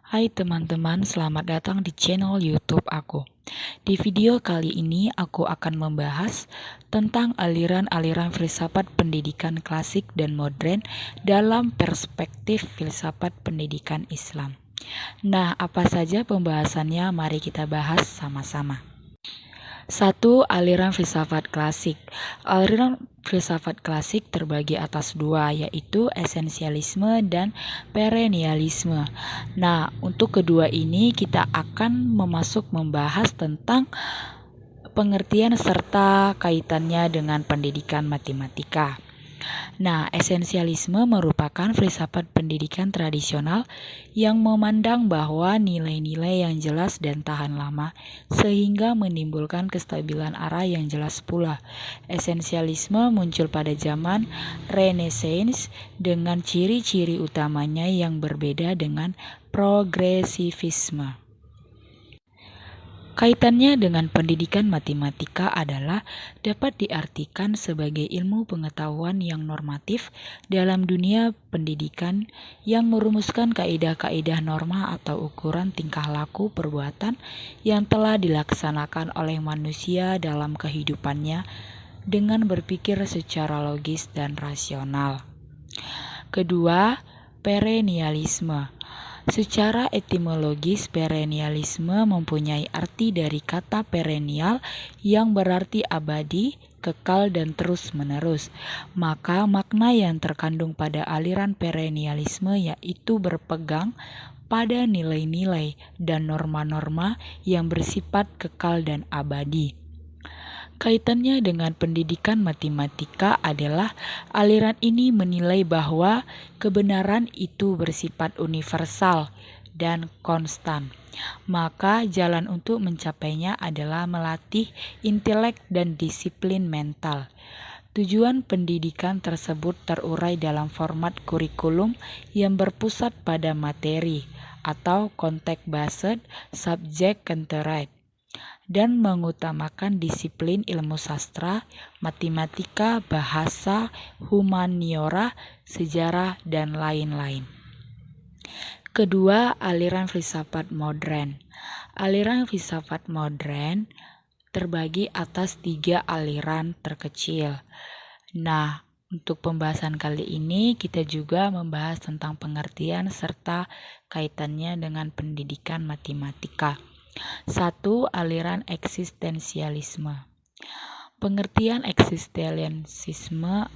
Hai teman-teman, selamat datang di channel YouTube aku. Di video kali ini aku akan membahas tentang aliran-aliran filsafat pendidikan klasik dan modern dalam perspektif filsafat pendidikan Islam. Nah, apa saja pembahasannya? Mari kita bahas sama-sama. 1. Aliran filsafat klasik. Aliran filsafat klasik terbagi atas dua, yaitu esensialisme dan perennialisme. Nah, untuk kedua ini kita akan membahas tentang pengertian serta kaitannya dengan pendidikan matematika. Nah, esensialisme merupakan filsafat pendidikan tradisional yang memandang bahwa nilai-nilai yang jelas dan tahan lama sehingga menimbulkan kestabilan arah yang jelas pula. Esensialisme muncul pada zaman Renaissance dengan ciri-ciri utamanya yang berbeda dengan progresivisme. Kaitannya dengan pendidikan matematika adalah dapat diartikan sebagai ilmu pengetahuan yang normatif dalam dunia pendidikan yang merumuskan kaidah-kaidah norma atau ukuran tingkah laku perbuatan yang telah dilaksanakan oleh manusia dalam kehidupannya dengan berpikir secara logis dan rasional. Kedua, perennialisme. Secara etimologis, perennialisme mempunyai arti dari kata perennial yang berarti abadi, kekal, dan terus-menerus. Maka makna yang terkandung pada aliran perennialisme yaitu berpegang pada nilai-nilai dan norma-norma yang bersifat kekal dan abadi. Kaitannya dengan pendidikan matematika adalah aliran ini menilai bahwa kebenaran itu bersifat universal dan konstan. Maka jalan untuk mencapainya adalah melatih intelek dan disiplin mental. Tujuan pendidikan tersebut terurai dalam format kurikulum yang berpusat pada materi atau context-based subject-centered dan mengutamakan disiplin ilmu sastra, matematika, bahasa, humaniora, sejarah, dan lain-lain. Kedua, aliran filsafat modern. Aliran filsafat modern terbagi atas 3 aliran terkecil. Nah, untuk pembahasan kali ini kita juga membahas tentang pengertian serta kaitannya dengan pendidikan matematika. 1. Aliran eksistensialisme. Pengertian eksistensialisme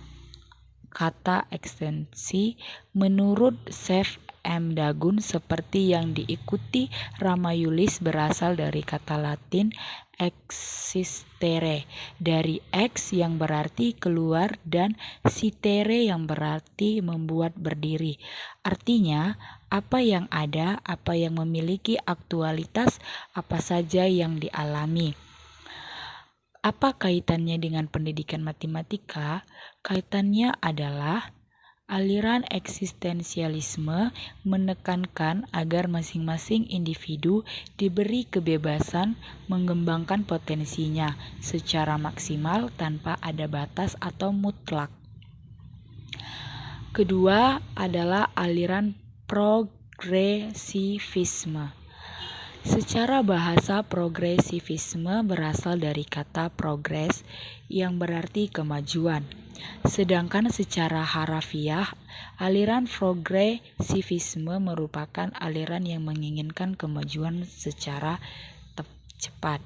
kata ekstensi menurut Chef M. Dagun seperti yang diikuti Ramayulis berasal dari kata Latin existere, dari ex yang berarti keluar dan sitere yang berarti membuat berdiri. Artinya, apa yang ada, apa yang memiliki aktualitas, apa saja yang dialami. Apa kaitannya dengan pendidikan matematika? Kaitannya adalah aliran eksistensialisme menekankan agar masing-masing individu diberi kebebasan mengembangkan potensinya secara maksimal tanpa ada batas atau mutlak. Kedua adalah aliran progresivisme. Secara bahasa, progresivisme berasal dari kata progres yang berarti kemajuan. Sedangkan secara harafiah, aliran progresivisme merupakan aliran yang menginginkan kemajuan secara cepat.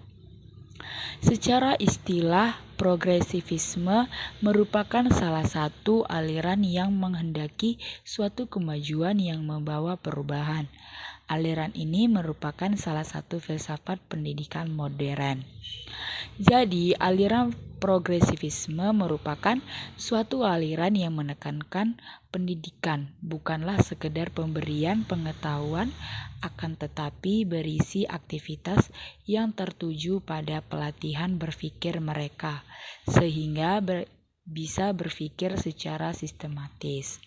Secara istilah, progresivisme merupakan salah satu aliran yang menghendaki suatu kemajuan yang membawa perubahan. Aliran ini merupakan salah satu filsafat pendidikan modern. Jadi, aliran progresivisme merupakan suatu aliran yang menekankan pendidikan, bukanlah sekedar pemberian pengetahuan, akan tetapi berisi aktivitas yang tertuju pada pelatihan berpikir mereka, sehingga bisa berpikir secara sistematis.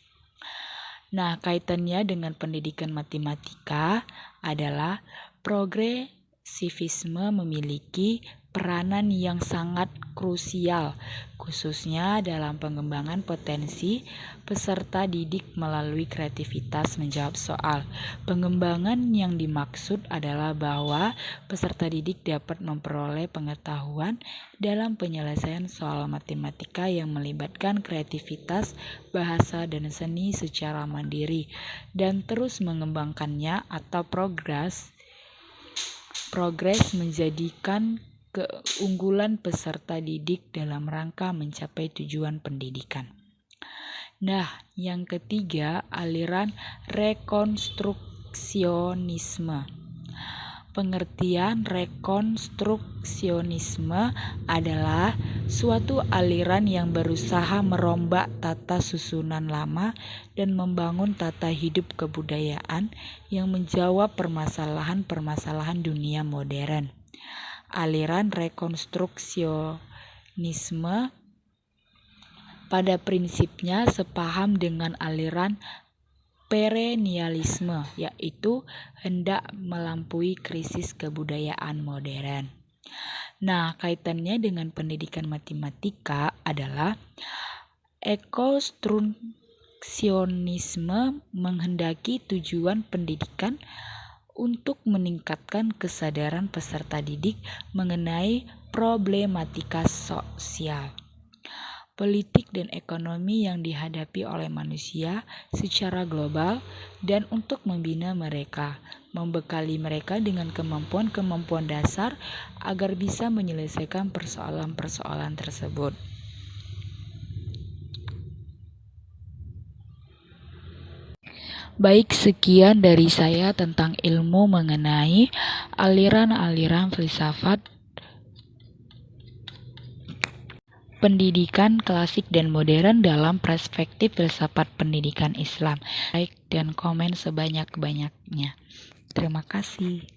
Nah, kaitannya dengan pendidikan matematika adalah progresivisme Sivisme memiliki peranan yang sangat krusial, khususnya dalam pengembangan potensi peserta didik melalui kreativitas menjawab soal. Pengembangan yang dimaksud adalah bahwa peserta didik dapat memperoleh pengetahuan dalam penyelesaian soal matematika yang melibatkan kreativitas, bahasa, dan seni secara mandiri, dan terus mengembangkannya atau progres menjadikan keunggulan peserta didik dalam rangka mencapai tujuan pendidikan. Nah, yang ketiga, aliran rekonstruksionisme. Pengertian rekonstruksionisme adalah suatu aliran yang berusaha merombak tata susunan lama dan membangun tata hidup kebudayaan yang menjawab permasalahan-permasalahan dunia modern. Aliran rekonstruksionisme pada prinsipnya sepaham dengan aliran perennialisme, yaitu hendak melampaui krisis kebudayaan modern. Nah, kaitannya dengan pendidikan matematika adalah rekonstruksionisme menghendaki tujuan pendidikan untuk meningkatkan kesadaran peserta didik mengenai problematika sosial, politik, dan ekonomi yang dihadapi oleh manusia secara global, dan untuk membina mereka, membekali mereka dengan kemampuan-kemampuan dasar agar bisa menyelesaikan persoalan-persoalan tersebut. Baik, sekian dari saya tentang ilmu mengenai aliran-aliran filsafat pendidikan klasik dan modern dalam perspektif filsafat pendidikan Islam. Like dan komen sebanyak-banyaknya. Terima kasih.